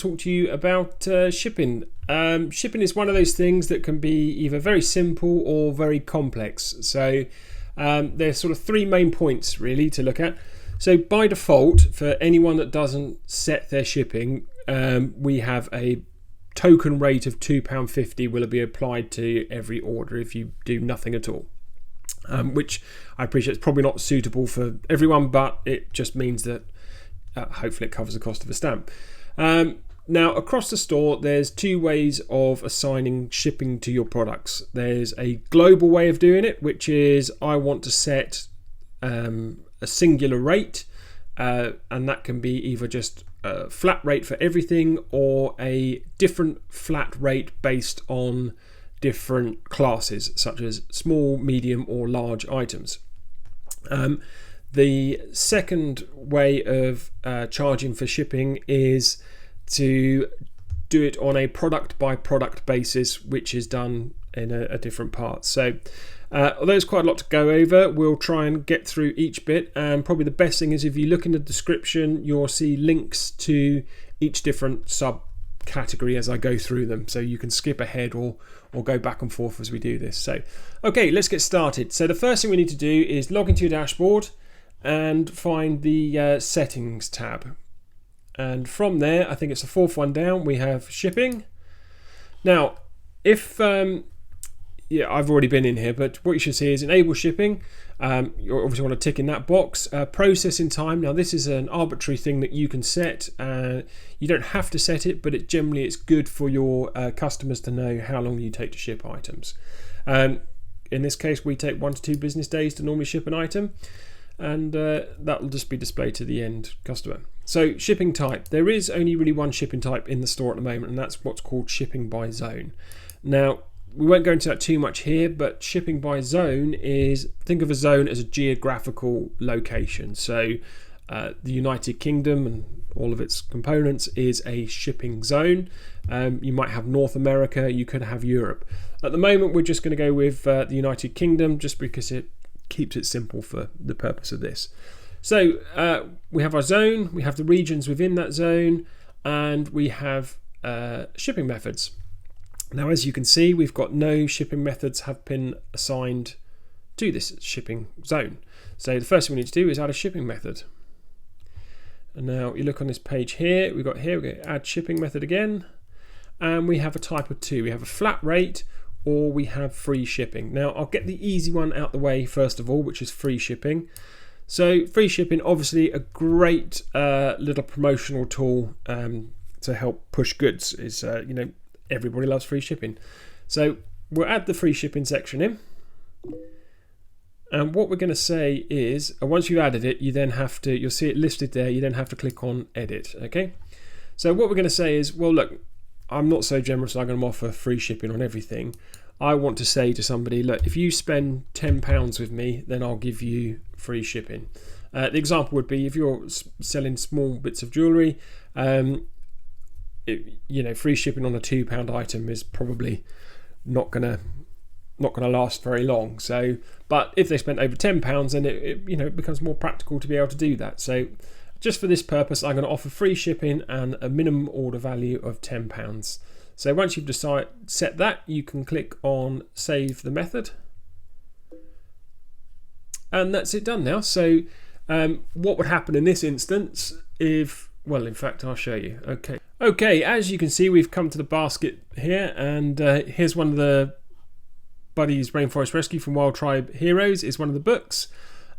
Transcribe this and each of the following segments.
talk to you about shipping. Shipping is one of those things that can be either very simple or very complex. So there's sort of three main points really to look at. So by default, for anyone that doesn't set their shipping, we have a token rate of £2.50 will be applied to every order if you do nothing at all. Which I appreciate is probably not suitable for everyone, but it just means that hopefully it covers the cost of a stamp. Now, across the store, there's two ways of assigning shipping to your products. There's a global way of doing it, which is I want to set a singular rate, and that can be either just a flat rate for everything or a different flat rate based on different classes, such as small, medium, or large items. The second way of charging for shipping is to do it on a product by product basis, which is done in a different part. So although there's quite a lot to go over, we'll try and get through each bit, and probably the best thing is if you look in the description, you'll see links to each different subcategory as I go through them, so you can skip ahead or go back and forth as we do this. So okay, let's get started. So the first thing we need to do is log into your dashboard and find the settings tab. And from there, I think it's the fourth one down, we have shipping. Now, if, I've already been in here, but what you should see is enable shipping. You obviously want to tick in that box. Processing time, now this is an arbitrary thing that you can set. You don't have to set it, but generally it's good for your customers to know how long you take to ship items. In this case, we take 1 to 2 business days to normally ship an item, and that will just be displayed to the end customer. So shipping type, there is only really one shipping type in the store at the moment, and that's what's called shipping by zone. Now, we won't go into that too much here, but shipping by zone is, think of a zone as a geographical location. So the United Kingdom and all of its components is a shipping zone. You might have North America, you could have Europe. At the moment, we're just going to go with the United Kingdom just because it keeps it simple for the purpose of this. So we have our zone, we have the regions within that zone, and we have shipping methods. Now, as you can see, we've got no shipping methods have been assigned to this shipping zone. So the first thing we need to do is add a shipping method. And now you look on this page here, we got add shipping method again, and we have a type of two. We have a flat rate or we have free shipping. Now I'll get the easy one out the way first of all, which is free shipping. So free shipping, obviously a great little promotional tool to help push goods. Is everybody loves free shipping. So we'll add the free shipping section in. And what we're going to say is, once you've added it, you then have to, you'll see it listed there, you then have to click on edit, okay? So what we're going to say is, well, look, I'm not so generous, I'm going to offer free shipping on everything. I want to say to somebody, look, if you spend £10 with me, then I'll give you free shipping. The example would be if you're selling small bits of jewellery, free shipping on a £2 item is probably not gonna last very long. So, but if they spent over £10, then it becomes more practical to be able to do that. So, just for this purpose, I'm going to offer free shipping and a minimum order value of £10. So once you've set that, you can click on save the method, and that's it done now. So what would happen in this instance if, well, in fact, I'll show you. Okay, as you can see, we've come to the basket here, and here's one of the Buddy's Rainforest Rescue from Wild Tribe Heroes is one of the books.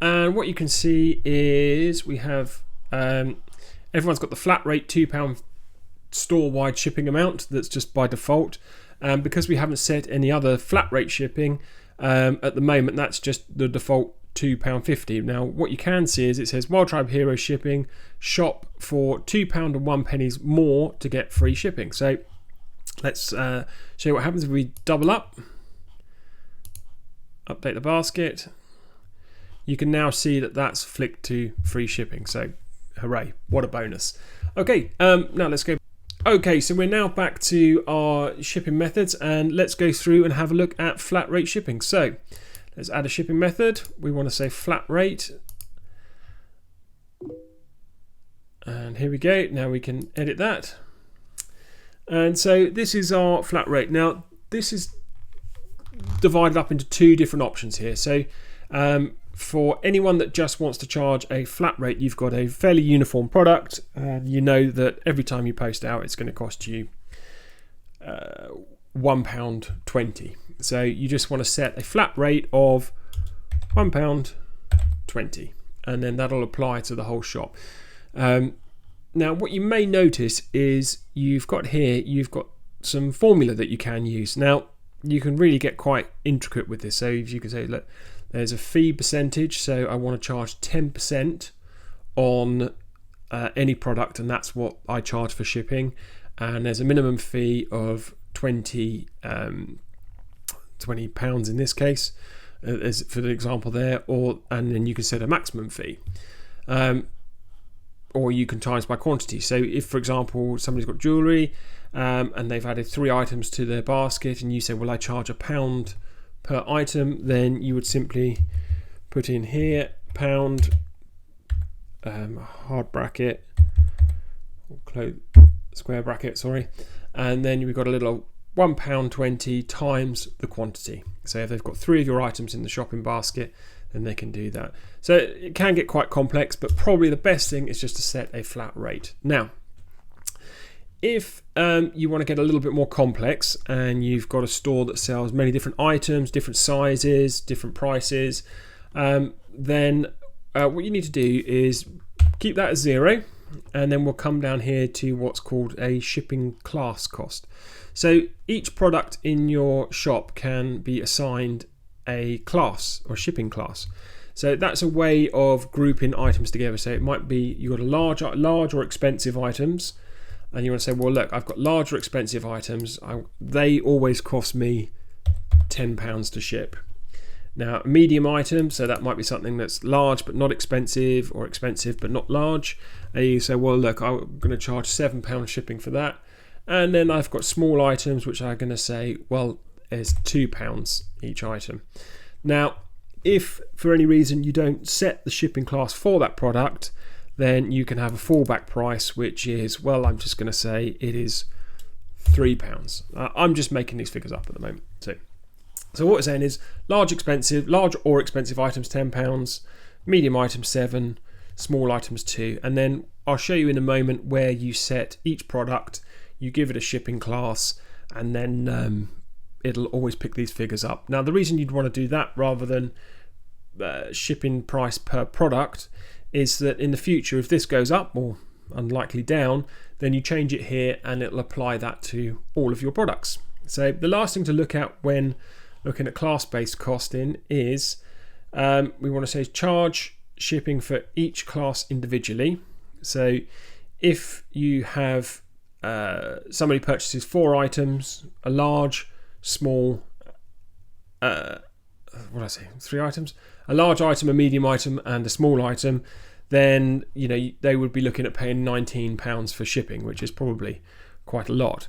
And what you can see is we have everyone's got the flat rate £2 store-wide shipping amount that's just by default. Because we haven't set any other flat rate shipping at the moment, that's just the default £2.50. Now what you can see is it says Wild Tribe Heroes shipping, shop for £2.01 more to get free shipping. So let's show you what happens if we double up, update the basket. You can now see that that's flicked to free shipping. So hooray, what a bonus. Okay, now let's go. Okay, so we're now back to our shipping methods, and let's go through and have a look at flat rate shipping. So let's add a shipping method. We want to say flat rate. And here we go. Now we can edit that. And so this is our flat rate. Now this is divided up into two different options here. So for anyone that just wants to charge a flat rate, you've got a fairly uniform product, and you know that every time you post out it's going to cost you £1.20. So you just want to set a flat rate of £1.20, and then that'll apply to the whole shop. Now what you may notice is you've got some formula that you can use. Now you can really get quite intricate with this. So if you can say, look, there's a fee percentage, so I want to charge 10% on any product, and that's what I charge for shipping. And there's a minimum fee of £20 in this case, as for the example there, and then you can set a maximum fee. Or you can times by quantity. So if, for example, somebody's got jewellery and they've added 3 items to their basket, and you say, well, I charge £1 per item, then you would simply put in here £, hard bracket, or square bracket, sorry, and then we've got a little £1.20 times the quantity. So if they've got 3 of your items in the shopping basket, then they can do that. So it can get quite complex, but probably the best thing is just to set a flat rate. Now, if you want to get a little bit more complex and you've got a store that sells many different items, different sizes, different prices, then what you need to do is keep that as 0, and then we'll come down here to what's called a shipping class cost. So each product in your shop can be assigned a class or shipping class. So that's a way of grouping items together. So it might be you've got large or expensive items, and you want to say, well, look, I've got large or expensive items. They always cost me £10 to ship. Now, a medium item, so that might be something that's large but not expensive, or expensive but not large. And you say, well, look, I'm going to charge £7 shipping for that. And then I've got small items, which I'm going to say, well, is £2 each item. Now, if for any reason you don't set the shipping class for that product, then you can have a fallback price, which is, well, I'm just going to say it is £3. I'm just making these figures up at the moment. So what we're saying is large or expensive items £10, medium items £7, small items £2, and then I'll show you in a moment where you set each product, you give it a shipping class, and then it'll always pick these figures up. Now, the reason you'd want to do that rather than shipping price per product is that in the future, if this goes up or unlikely down, then you change it here and it'll apply that to all of your products. So the last thing to look at when looking at class-based costing is we want to say charge shipping for each class individually. So if you have somebody purchases 4 items, a large, small, 3 items, a large item, a medium item, and a small item, then they would be looking at paying £19 for shipping, which is probably quite a lot.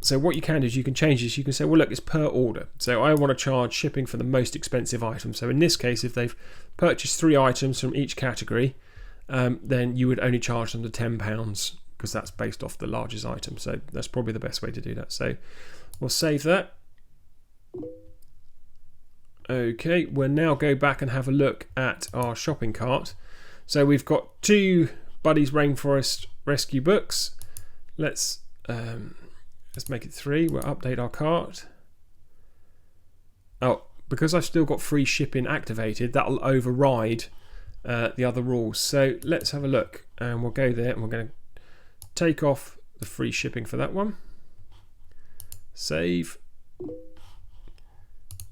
So what you can do is you can change this. You can say, well, look, it's per order. So I want to charge shipping for the most expensive item. So in this case, if they've purchased 3 items from each category, then you would only charge them the £10 because that's based off the largest item. So that's probably the best way to do that. So we'll save that. Okay, we'll now go back and have a look at our shopping cart. So we've got 2 Buddy's Rainforest Rescue books. Let's make it 3. We'll update our cart. Oh, because I've still got free shipping activated, that'll override the other rules. So let's have a look, and we'll go there and we're going to take off the free shipping for that one. Save.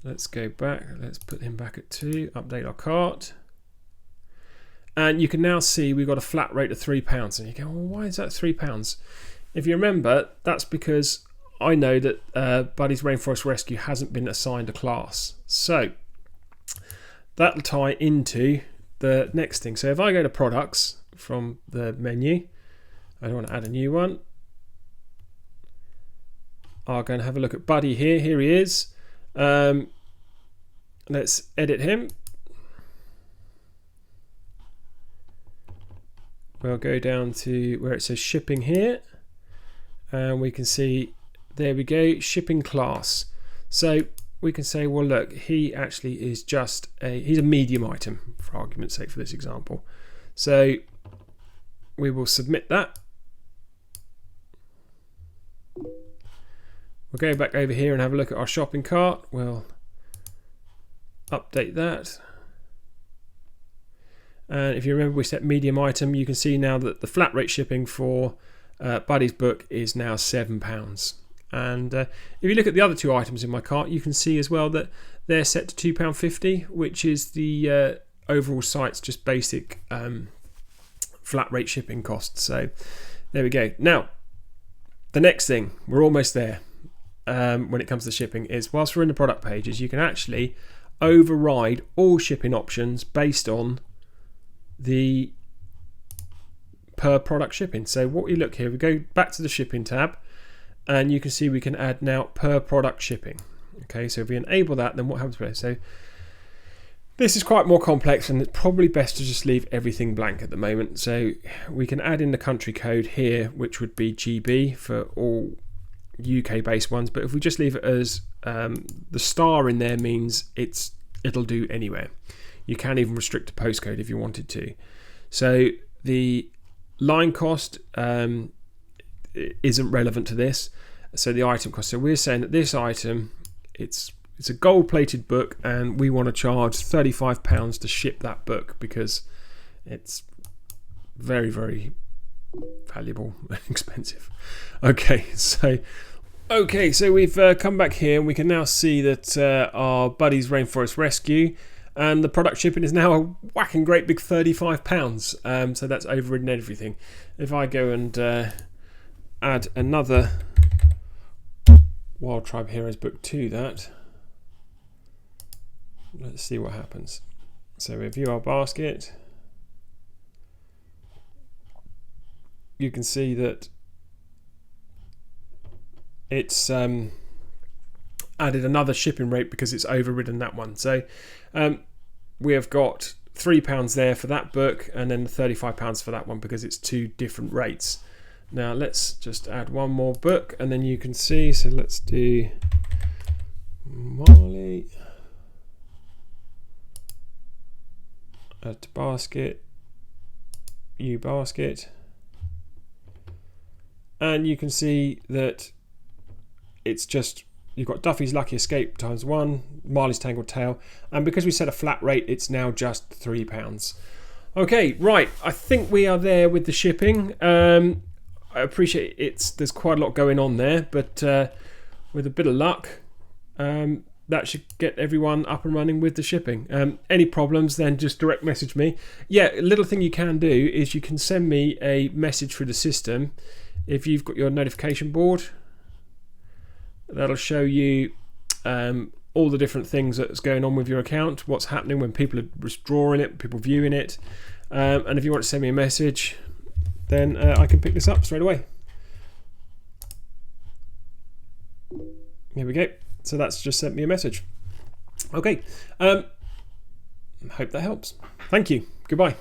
Let's go back. Let's put him back at 2. Update our cart. And you can now see we've got a flat rate of £3. And you go, well, why is that £3? If you remember, that's because I know that Buddy's Rainforest Rescue hasn't been assigned a class. So that'll tie into the next thing. So if I go to products from the menu, I don't want to add a new one. I'm going to have a look at Buddy here. Here he is. Let's edit him. We'll go down to where it says shipping here. and we can see, there we go, shipping class. So we can say, well, look, he actually is just he's a medium item, for argument's sake, for this example. So we will submit that. We'll go back over here and have a look at our shopping cart. We'll update that. And if you remember, we set medium item. You can see now that the flat rate shipping for Buddy's book is now £7. And if you look at the other two items in my cart, you can see as well that they're set to £2.50, which is the overall site's just basic flat rate shipping cost. So there we go. Now, the next thing, we're almost there when it comes to shipping, is whilst we're in the product pages, you can actually override all shipping options based on the per product shipping. So what we look here, we go back to the shipping tab, and you can see we can add now per product shipping. Okay, so if we enable that, then what happens there? So this is quite more complex, and it's probably best to just leave everything blank at the moment. So we can add in the country code here, which would be GB for all UK based ones, but if we just leave it as the star in there means it'll do anywhere. You can even restrict a postcode if you wanted to. So the line cost isn't relevant to this. So the item cost. So we're saying that this item, it's a gold-plated book, and we want to charge £35 to ship that book because it's very, very valuable and expensive. Okay, so we've come back here, and we can now see that our Buddy's Rainforest Rescue, and the product shipping is now a whacking great big £35. So that's overridden everything. If I go and add another Wild Tribe Heroes book to that, let's see what happens. So we view our basket. You can see that it's added another shipping rate because it's overridden that one. So we have got £3 there for that book, and then £35 for that one because it's two different rates. Now let's just add one more book, and then you can see, so let's do Marley, add to basket, view basket, and you can see that it's just, you've got Duffy's Lucky Escape ×1, Marley's Tangled Tale, and because we set a flat rate, it's now just £3. Okay, right, I think we are there with the shipping. I appreciate there's quite a lot going on there, but with a bit of luck, that should get everyone up and running with the shipping. Any problems, then just direct message me. Yeah, a little thing you can do is you can send me a message through the system. If you've got your notification board, that'll show you all the different things that's going on with your account, what's happening when people are withdrawing it, people viewing it. And if you want to send me a message, then I can pick this up straight away. Here we go. So that's just sent me a message. Okay. Hope that helps. Thank you. Goodbye.